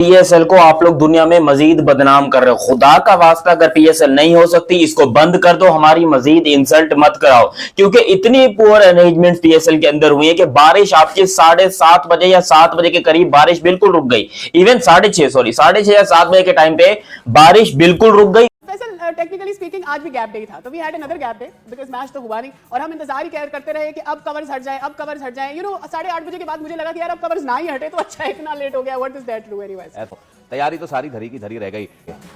PSL को आप लोग दुनिया में मजीद बदनाम कर रहे हो। खुदा का वास्ता अगर पीएसएल नहीं हो सकती इसको बंद कर दो, हमारी मजीद इंसल्ट मत कराओ, क्योंकि इतनी पुअर अरेंजमेंट पीएसएल के अंदर हुई है कि बारिश आपके 7:30 बजे या 7 बजे के करीब बारिश बिल्कुल रुक गई। इवन 6:30 या 7 बजे के टाइम पे बारिश बिल्कुल रुक गई। टेक्निकली स्पीकिंग आज भी गैप डे था, तो we had another gap day because match तो हुआ नहीं और हम इंतजार ही करते रहे कि अब कवर्स हट जाए, अब कवर्स हट जाए। 8:30 बजे के बाद मुझे लगा कि यार अब कवर्स ना ही हटे तो अच्छा, इतना लेट हो गया। What is that true anyways? तैयारी तो सारी धरी की धरी रह गई,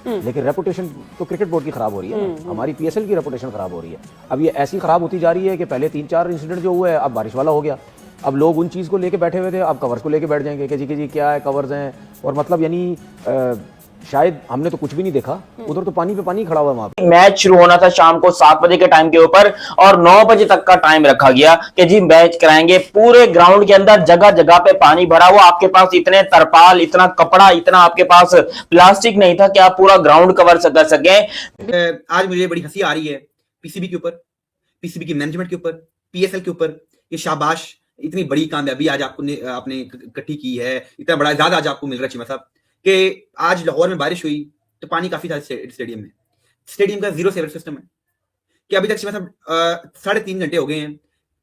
लेकिन रेपुटेशन तो क्रिकेट बोर्ड की खराब हो रही है ना, हमारी पीएसएल की रेपुटेशन खराब हो रही है। अब ये ऐसी खराब होती जा रही है कि पहले 3-4 इंसिडेंट जो हुए अब बारिश वाला हो गया। अब लोग उन चीज को लेके बैठे हुए थे, अब कवर्स को लेके बैठ जाएंगे कि जी क्या है, कवर्स हैं। और मतलब यानी शायद हमने तो कुछ भी नहीं देखा, उधर तो पानी पे पानी खड़ा हुआ है वहां पे। मैच शुरू होना था शाम को 7 बजे के टाइम के ऊपर और 9 बजे तक का टाइम रखा गया कि जी मैच कराएंगे। पूरे ग्राउंड के अंदर जगह जगह पे पानी भरा हुआ, आपके पास इतने तरपाल, इतना कपड़ा, इतना आपके पास प्लास्टिक नहीं था कि आप पूरा ग्राउंड कवर कर सके। आज मुझे बड़ी हंसी आ रही है पीसीबी के ऊपर, पीसीबी की मैनेजमेंट के ऊपर, पीएसएल के ऊपर। ये शाबाश, इतनी बड़ी कामयाबी आज आपने इकट्ठी की है, इतना बड़ा इजाद आज आपको मिल रहा है चीमा साहब कि आज लाहौर में बारिश हुई तो पानी काफी था स्टेडियम में। स्टेडियम का जीरो सेवर सिस्टम है कि अभी तक चीमा साहब 3.5 घंटे हो गए हैं,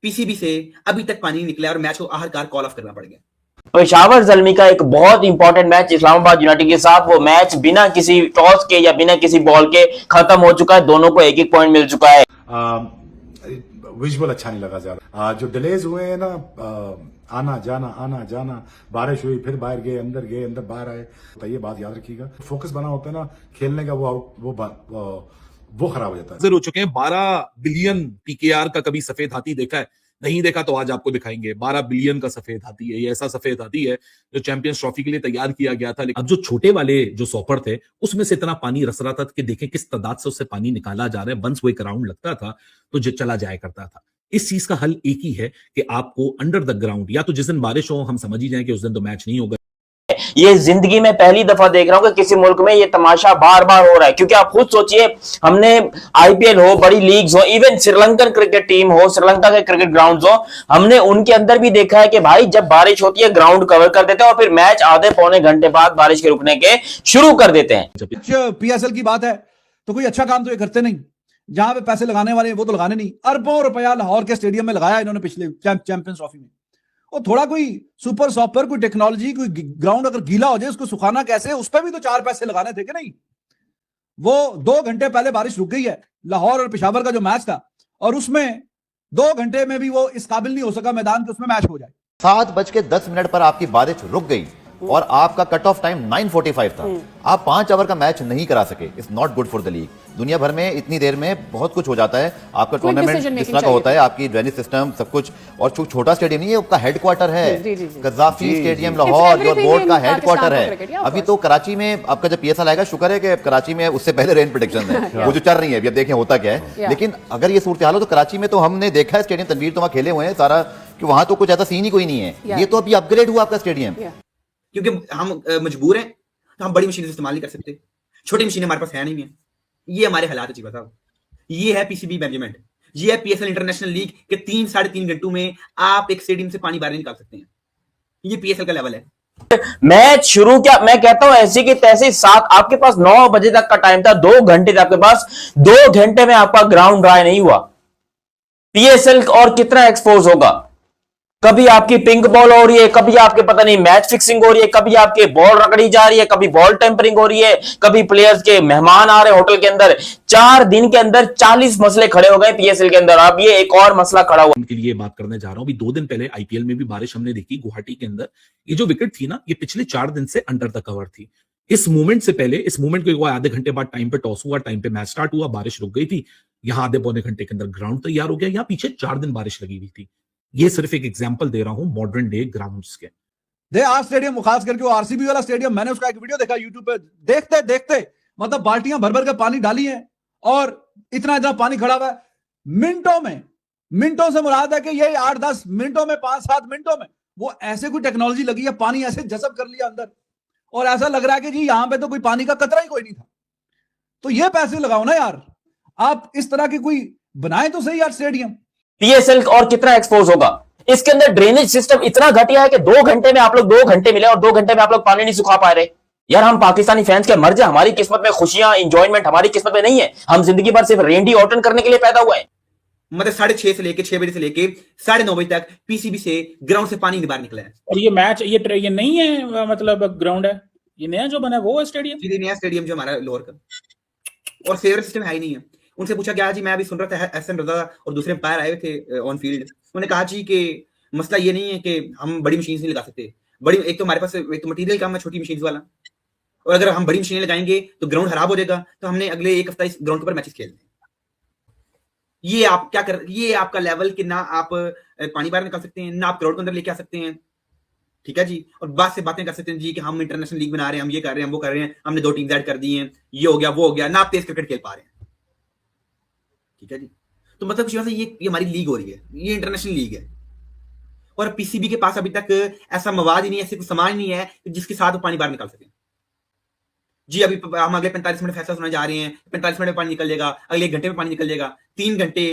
पीसीबी से अभी तक पानी नहीं निकला और मैच को आखिरकार कॉल ऑफ करना पड़ गया। पेशावर ज़ल्मी का एक बहुत इंपॉर्टेंट मैच इस्लामाबाद यूनाइटेड के साथ, वो मैच बिना किसी टॉस के या बिना किसी बॉल के खत्म हो चुका है। दोनों को एक एक पॉइंट मिल चुका है। विजुअल अच्छा नहीं लगा ज्यादा। जो डिलेज हुए हैं ना, आना जाना, बारिश हुई फिर बाहर गए अंदर बाहर आए, तो ये बात याद रखिएगा। फोकस बना होता है ना खेलने का, वो खराब हो जाता है। हो चुके हैं 12 बिलियन पीकेआर का कभी सफेद हाथी देखा है? नहीं देखा तो आज आपको दिखाएंगे। 12 बिलियन का सफेद हाथी है, ये ऐसा सफेद हाथी है जो चैंपियंस ट्रॉफी के लिए तैयार किया गया था। लेकिन अब जो छोटे वाले जो सॉपर थे उसमें से इतना पानी रस रहा था कि देखें किस तादाद से उससे पानी निकाला जा रहा है। वंस वो एक राउंड लगता था तो जो चला जाया करता था। इस चीज का हल एक ही है कि आपको अंडर द ग्राउंड, या तो जिस दिन बारिश हो हम समझ ही जाएं कि उस दिन तो मैच नहीं होगा। ये जिंदगी में पहली दफा देख रहा हूं कि किसी मुल्क में ये तमाशा बार बार हो रहा है, क्योंकि आप खुद सोचिए, हमने आईपीएल हो, बड़ी लीग्स हो, इवन श्रीलंकन क्रिकेट टीम हो, श्रीलंका के क्रिकेट ग्राउंड्स हो, हमने उनके अंदर भी देखा है कि भाई जब बारिश होती है ग्राउंड कवर कर देते हैं और फिर मैच आधे पौने घंटे बाद बारिश के रुकने के शुरू कर देते हैं। पीएसएल की बात है तो कोई अच्छा काम तो ये करते नहीं, जहां पे पैसे लगाने वाले वो तो लगाने नहीं। अरबों रुपया लाहौर के स्टेडियम में लगाया इन्होंने पिछले चैंपियंस ट्रॉफी में। और थोड़ा कोई सुपर सॉपर, कोई टेक्नोलॉजी, कोई ग्राउंड अगर गीला हो जाए उसको सुखाना कैसे, उस पर भी तो 4 पैसे लगाने थे कि नहीं। वो 2 घंटे पहले बारिश रुक गई है लाहौर और पेशावर का जो मैच था, और उसमें 2 घंटे में भी वो इस काबिल नहीं हो सका मैदान के उसमें मैच हो जाए। 7:10 पर आपकी बारिश रुक गई और आपका कट ऑफ टाइम 9:45 था। आप 5 ओवर का मैच नहीं करा सके। It's not good for the league. दुनिया भर में इतनी देर में बहुत कुछ हो जाता है। आपका टूर्नामेंट जिस तरह का होता है, आपकी ड्रेनेज सिस्टम सब कुछ, और छोटा स्टेडियम नहीं है, आपका हेडक्वार्टर है कज़ाफी स्टेडियम लाहौर, जो बोर्ड का हेडक्वार्टर है। अभी तो कराची में आपका जब पीएसएल आएगा, शुक्र है कि कराची में उससे पहले रेन प्रेडिक्शन है वो जो चल रही है, अभी अब देखें होता क्या है। लेकिन अगर ये सूरत हाल हो तो कराची में तो हमने देखा है स्टेडियम, तनवीर तो वहां खेले हुए हैं सारा, कि वहां तो कुछ ऐसा सीन ही कोई नहीं है। ये तो अभी अपग्रेड हुआ आपका स्टेडियम, क्योंकि हम मजबूर हैं तो हम बड़ी मशीन इस्तेमाल नहीं कर सकते, छोटी मशीनें हमारे पास है नहीं है। ये हमारे हालात है चीमा साहब। ये है पीसीबी मैनेजमेंट, ये है पीएसएल इंटरनेशनल लीग के 3-3.5 घंटों में आप एक स्टेडियम से पानी बाहर निकाल सकते हैं। ये पीएसएल का लेवल है। मैच शुरू क्या, मैं कहता हूं ऐसी की तैसी, 7 आपके पास 9 बजे तक का टाइम था, 2 घंटे थे आपके पास, 2 घंटे में आपका ग्राउंड ड्राई नहीं हुआ। पीएसएल और कितना एक्सपोज होगा। कभी आपकी पिंक बॉल हो रही है, कभी आपके पता नहीं मैच फिक्सिंग हो रही है, कभी आपके बॉल रगड़ी जा रही है, कभी बॉल टेम्परिंग हो रही है, कभी प्लेयर्स के मेहमान आ रहे हैं होटल के अंदर। 4 दिन के अंदर 40 मसले खड़े हो गए पीएसएल के अंदर। अब ये एक और मसला खड़ा हुआ। उनके लिए बात करने जा रहा हूं। अभी 2 दिन पहले आईपीएल में भी बारिश हमने देखी गुवाहाटी के अंदर। ये जो विकेट थी ना, ये पिछले 4 दिन से अंडर द कवर थी। इस मूवमेंट से पहले, इस मूवमेंट को आधे घंटे बाद टाइम पे टॉस हुआ, टाइम पे मैच स्टार्ट हुआ, बारिश रुक गई थी। यहां आधे पौने घंटे के अंदर ग्राउंड तैयार हो गया। यहां पीछे 4 दिन बारिश लगी हुई थी। ये सिर्फ एक एग्जांपल दे रहा हूं मॉडर्न डे ग्राउंड्स के। दे आर स्टेडियम, खास करके वो आरसीबी वाला स्टेडियम, मैंने उसका एक वीडियो देखा यूट्यूब पे। देखते देखते मतलब बाल्टियां भर भर के पानी डाली हैं और इतना इतना पानी खड़ा हुआ है। मिनटों से मुराद है कि ये 8-10 मिनटों में, 5-7 मिनटों में वो ऐसे कोई टेक्नोलॉजी लगी है, पानी ऐसे जज़ब कर लिया अंदर, और ऐसा लग रहा है कि जी यहां पे तो कोई पानी का कतरा ही कोई नहीं था। तो ये पैसे लगाओ ना यार, आप इस तरह की कोई बनाए तो सही यार स्टेडियम। पीएसएल और कितना एक्सपोज होगा। इसके अंदर ड्रेनेज सिस्टम इतना घटिया है कि 2 घंटे में आप लोग 2 घंटे मिले और 2 घंटे में आप लोग पानी नहीं सुखा पा रहे। यार हम पाकिस्तानी फैंस के मर जाए, हमारी किस्मत में खुशियां इंजॉयमेंट हमारी किस्मत में नहीं है। हम जिंदगी भर सिर्फ रेंडी ऑटन करने के लिए पैदा हुए हैं। मतलब 6:30 से लेके 6 बजे से लेके 9:30 बजे तक पीसीबी से ग्राउंड से पानी नहीं बाहर निकला है। और ये मैच ये नहीं है, मतलब ग्राउंड है, ये नया जो बना है वो है स्टेडियम। जी नया स्टेडियम जो हमारा लाहौर का, और फेवर सिस्टम है ही नहीं है। उनसे पूछा गया जी, मैं अभी सुन रहा था एहसन रजा और दूसरे अंपायर आए हुए थे ऑन फील्ड, उन्होंने कहा जी कि मसला ये नहीं है कि हम बड़ी मशीन नहीं लगा सकते। बड़ी एक तो हमारे पास एक तो मटीरियल कम है छोटी मशीन वाला, और अगर हम बड़ी मशीनें लगाएंगे तो ग्राउंड खराब हो जाएगा, तो हमने अगले एक हफ्ता इस ग्राउंड पर मैचेस खेलने। ये आप क्या कर, ये आपका लेवल कि ना आप पानी बाहर निकाल सकते हैं, ना आप क्राउड के अंदर लेके आ सकते हैं, ठीक है जी। और बात से बातें कर सकते हैं जी कि हम इंटरनेशनल लीग बना रहे हैं, हम ये कर रहे हैं, हम वो कर रहे हैं, हमने 2 टीम्स ऐड कर दी हैं, ये हो गया वो हो गया, ना आप तेज क्रिकेट खेल पा रहे हैं, ठीक है जी। तो मतलब कुछ ये हमारी लीग हो रही है, ये इंटरनेशनल लीग है, और पीसीबी के पास अभी तक ऐसा मवाद ही नहीं है, ऐसे कुछ सामान नहीं है जिसके साथ वो पानी बाहर निकाल सके। जी अभी हम अगले 45 मिनट फैसला सुनने जा रहे हैं, 45 मिनट में पानी निकल जाएगा, अगले 1 घंटे में पानी निकल जाएगा, 3 घंटे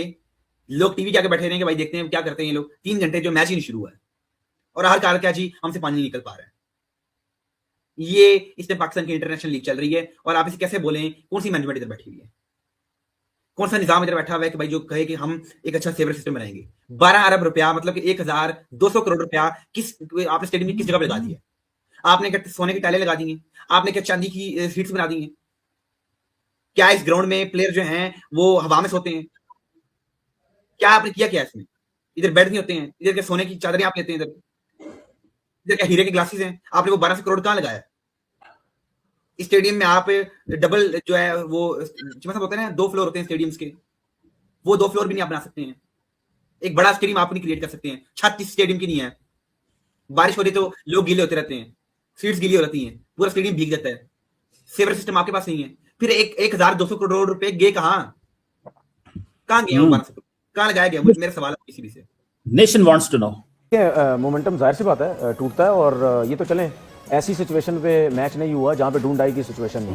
लोग टीवी के आगे बैठे रहेंगे, भाई देखते हैं क्या करते हैं ये लोग। 3 घंटे जो मैच ही नहीं शुरू हुआ है, और हर कारण क्या जी, हमसे पानी नहीं निकल पा रहा है। ये इसमें पाकिस्तान की इंटरनेशनल लीग चल रही है, और आप इसे कैसे बोलें, कौन सी मैनेजमेंट इधर बैठी हुई है, कौन सा निजाम इधर बैठा हुआ है कि भाई जो कहे कि हम एक अच्छा सेवर सिस्टम बनाएंगे। 12 अरब रुपया मतलब कि 1200 करोड़ रुपया किस आपने स्टेडियम में किस जगह पे लगा दिया? आपने क्या सोने की टाइलें लगा दी हैं? आपने क्या चांदी की सीट्स बना दी हैं? क्या इस ग्राउंड में प्लेयर जो हैं वो हवा में सोते हैं? क्या आपने किया क्या इसमें? इधर बेड नहीं होते हैं, इधर क्या सोने की चादरें आप लेते हैं, इधर क्या हीरे के ग्लासेस हैं? आपने वो 1200 करोड़ कहां लगाया? इस स्टेडियम में आप डबल जो है वो मतलब होता है ना, 2 फ्लोर होते हैं स्टेडियम्स के, वो 2 फ्लोर भी नहीं आप बना सकते हैं। एक बड़ा स्टेडियम आप नहीं क्रिएट कर सकते हैं। छत इस स्टेडियम की नहीं है, बारिश हो रही तो लोग गीले होते रहते हैं, सीट्स गीली हो रहती हैं, पूरा स्टेडियम भीग जाता है। सेवर सिस्टम आपके पास नहीं है, फिर 1200 करोड़ रुपए गए कहां गए? 1200 कहां लगाया गया? मुझे मेरा सवाल है किसी भी से। Nation wants to know. Momentum जाहिर सी बात है टूटता है, और ये तो चलें ऐसी सिचुएशन पे मैच नहीं हुआ जहाँ पे ढूंढाई की सिचुएशन नहीं,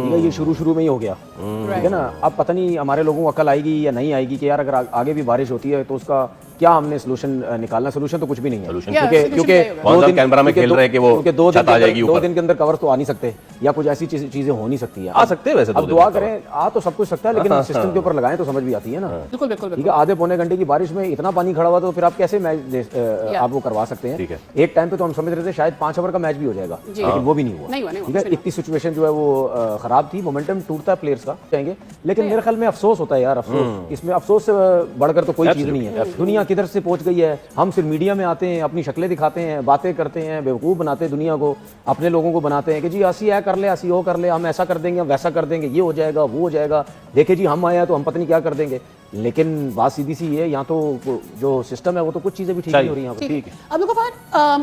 ठीक है, ये शुरू में ही हो गया, ठीक है ना। अब पता नहीं हमारे लोगों को अकल आएगी या नहीं आएगी कि यार अगर आगे भी बारिश होती है तो उसका क्या हमने सोल्यूशन निकालना। सोल्यूशन तो कुछ भी नहीं है, क्योंकि कैमरा में खेल रहे हैं कि वो छत आ जाएगी ऊपर। 2 दिन के अंदर कवर तो आ नहीं सकते, या कुछ ऐसी चीजें हो नहीं सकती है। आ सकते हैं वैसे, अब दुआ करें, आ तो सब कुछ सकता है, लेकिन सिस्टम के ऊपर लगाएं तो समझ भी आती है ना। बिल्कुल बिल्कुल ठीक है, आधे पौने घंटे की बारिश में इतना पानी खड़ा हुआ तो फिर आप कैसे मैच आप वो करवा सकते हैं? एक टाइम पे तो हम समझ रहे थे शायद 5 ओवर का मैच भी हो जाएगा, लेकिन वो भी नहीं हुआ, ठीक है। इतनी सिचुएशन जो है वो खराब थी, मोमेंटम टूटता है प्लेयर्स का, जाएंगे। लेकिन मेरे ख्याल में अफसोस होता है यार, अफसोस, इसमें अफसोस से बढ़कर तो कोई चीज नहीं है। दुनिया किधर से पहुंच गई है, हम सिर्फ मीडिया में आते हैं, अपनी शक्लें दिखाते हैं, बातें करते हैं, बेवकूफ बनाते हैं दुनिया को, अपने लोगों को बनाते हैं कि जी असी ऐ कर ले, असी वो कर ले, हम ऐसा कर देंगे, हम वैसा कर देंगे, ये हो जाएगा वो हो जाएगा, देखे जी हम आए हैं तो हम पता नहीं क्या कर देंगे। लेकिन बात सीधी सी है, यहाँ तो जो सिस्टम है वो तो कुछ चीजें भी ठीक नहीं हो रही हैं। ठीक है, अब देखो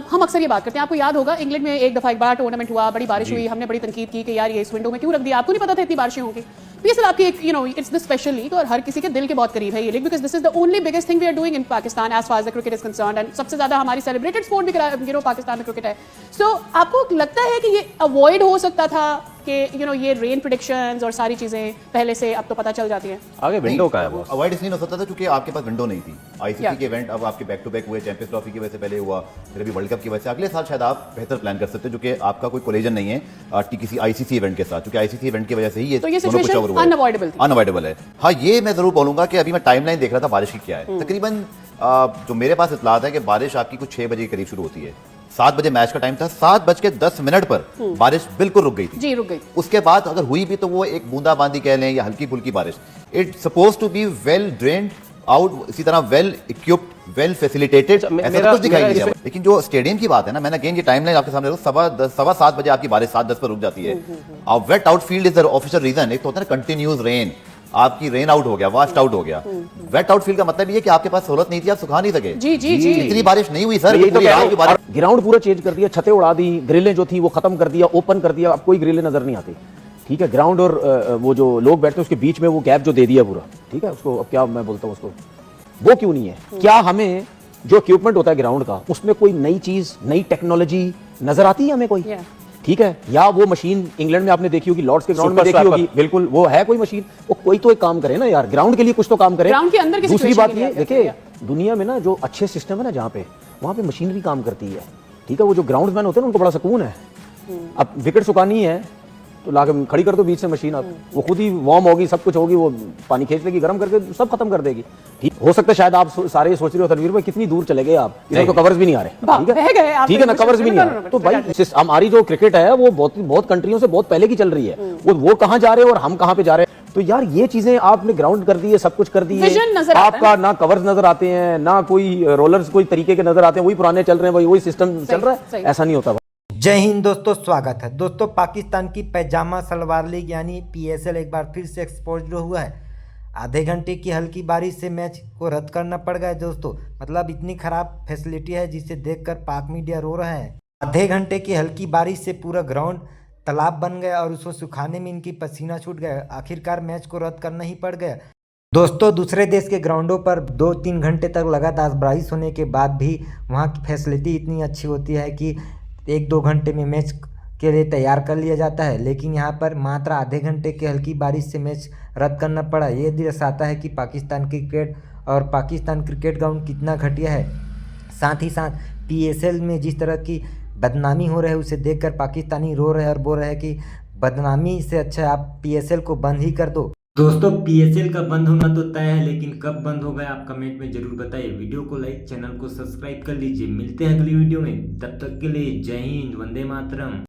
हम अक्सर ये बात करते हैं, आपको याद होगा इंग्लैंड में एक दफा एक बार टूर्नामेंट हुआ, बड़ी बारिश हुई, हमने बड़ी तनकीद की कि यार ये इस विंडो में क्यों रख दिया, आपको नहीं पता था इतनी बारिशें होंगी। पीएसएल आपकी एक इट्स द स्पेशल लीग, और हर किसी के दिल के बहुत करीब है ये league, because this is the only biggest thing we are doing in Pakistan as far as the cricket is concerned, and सबसे ज्यादा हमारी सेलिब्रेटेड स्पोर्ट भी पाकिस्तान में क्रिकेट है। सो आपको लगता है कि ये अवॉइड हो सकता था कि ये रेन प्रेडिक्शंस और सारी चीजें पहले से अब तो पता चल जाती हैं? आगे विंडो का है वो अवॉइड इसलिए हो सकता था क्योंकि आपके पास विंडो नहीं थी। आईसीसी के इवेंट अब आपके बैक टू बैक हुए, चैंपियंस ट्रॉफी की वजह से पहले हुआ, फिर अभी वर्ल्ड कप की वजह से अगले साल शायद आप बेहतर प्लान कर सकते हो, जो कि आपका कोई कोलिजन नहीं है किसी आईसीसी इवेंट के साथ, क्योंकि आईसीसी इवेंट की वजह से ही ये सिचुएशन अनअवॉइडेबल है। हाँ, ये मैं जरूर बोलूंगा कि अभी मैं टाइमलाइन देख रहा था बारिश की क्या है, तकरीबन जो मेरे पास इतलात है कि बारिश आपकी कुछ 6 बजे के करीब शुरू होती है, 7 बजे मैच का टाइम था, 7:10 पर बारिश बिल्कुल रुक गई थी जी, रुक गई। उसके बाद अगर हुई भी तो वो एक बूंदाबांदी कह लें या हल्की फुल्की बारिश। It's suppose to be well drained out, इसी तरह वेल इक्विप्ड, वेल फैसिलिटेटेड, ऐसा कुछ दिखाई नहीं दिया। लेकिन जो स्टेडियम की बात है ना, मैंने अगेन ये टाइमलाइन आपके सामने रखूं, 7:15 बजे आपकी बारिश 7:10 पर रुक जाती है। Wet outfield is the official reason. एक तो होता है ना कंटिन्यूस रेन, आपकी रेन आउट हो गया, वास्ट आउट हो गया। वेट आउट फील्ड का मतलब ये कि आपके पास सहूलत नहीं थी, आप सुखा नहीं सके। जी जी जी, इतनी बारिश नहीं हुई सर, ग्राउंड पूरा चेंज कर दिया, छतें उड़ा दी, ग्रिलें जो थी वो खत्म कर दिया, ओपन कर दिया, अब कोई ग्रिलें नजर नहीं आती, ठीक है। ग्राउंड और वो जो लोग बैठते हैं उसके बीच में वो गैप जो दे दिया पूरा, ठीक है, उसको अब क्या मैं बोलता हूँ उसको, वो क्यों नहीं है? क्या हमें जो इक्विपमेंट होता है ग्राउंड का उसमें कोई नई चीज, नई टेक्नोलॉजी नजर आती है हमें कोई? ठीक है, या वो मशीन इंग्लैंड में आपने देखी होगी, लॉर्ड्स के ग्राउंड में देखी होगी, बिल्कुल वो है कोई मशीन, वो कोई तो एक काम करे ना यार, ग्राउंड के लिए कुछ तो काम करे। ग्राउंड के अंदर की दूसरी बात ये देखिए, दुनिया में ना जो अच्छे सिस्टम है ना, जहाँ पे वहाँ पे मशीनरी काम करती है, ठीक है, वो जो ग्राउंडमैन होते हैं ना उनको बड़ा सुकून है, अब विकेट सुखानी है तो लाके खड़ी कर दो बीच से मशीन, आप वो खुद ही वार्म होगी, सब कुछ होगी, वो पानी खींच लेगी, गर्म करके सब खत्म कर देगी। ठीक हो सकता है शायद आप सारे ये सोच रहे हो तनवीर भाई कितनी दूर चले गए आप, इधर तो कवर्स भी नहीं आ रहे, ठीक है ना, कवर्स भी नहीं आ रहे। तो भाई हमारी जो क्रिकेट है वो बहुत कंट्रियों से बहुत पहले की चल रही है, वो कहाँ जा रहे हैं और हम कहाँ पे जा रहे हैं। तो यार ये चीजें आपने ग्राउंड कर दी है, सब कुछ कर दी है, आपका ना कवर्स नजर आते हैं, ना कोई रोलर्स कोई तरीके के नजर आते हैं, वही पुराने चल रहे हैं, वही सिस्टम चल रहा है, ऐसा नहीं होता। जय हिंद दोस्तों, स्वागत है दोस्तों। पाकिस्तान की पैजामा सलवार लीग यानी PSL एक बार फिर से एक्सपोज हुआ है। आधे घंटे की हल्की बारिश से मैच को रद्द करना पड़ गया दोस्तों। मतलब इतनी खराब फैसिलिटी है जिसे देखकर पाक मीडिया रो रहा है। आधे घंटे की हल्की बारिश से पूरा ग्राउंड तालाब बन गया और उसको सुखाने में इनकी पसीना छूट गया। आखिरकार मैच को रद्द करना ही पड़ गया दोस्तों। दूसरे देश के ग्राउंडों पर 2-3 घंटे तक लगातार बारिश होने के बाद भी वहाँ की फैसिलिटी इतनी अच्छी होती है कि 1-2 घंटे में मैच के लिए तैयार कर लिया जाता है, लेकिन यहाँ पर मात्र आधे घंटे की हल्की बारिश से मैच रद्द करना पड़ा। ये दर्शाता है कि पाकिस्तान क्रिकेट और पाकिस्तान क्रिकेट ग्राउंड कितना घटिया है। साथ ही साथ PSL में जिस तरह की बदनामी हो रही है उसे देखकर पाकिस्तानी रो रहे हैं और बोल रहे हैं कि बदनामी से अच्छा आप PSL को बंद ही कर दो। दोस्तों PSL का बंद होना तो तय है, लेकिन कब बंद होगा आप कमेंट में जरूर बताइए। वीडियो को लाइक, चैनल को सब्सक्राइब कर लीजिए। मिलते हैं अगली वीडियो में, तब तक के लिए जय हिंद, वंदे मातरम।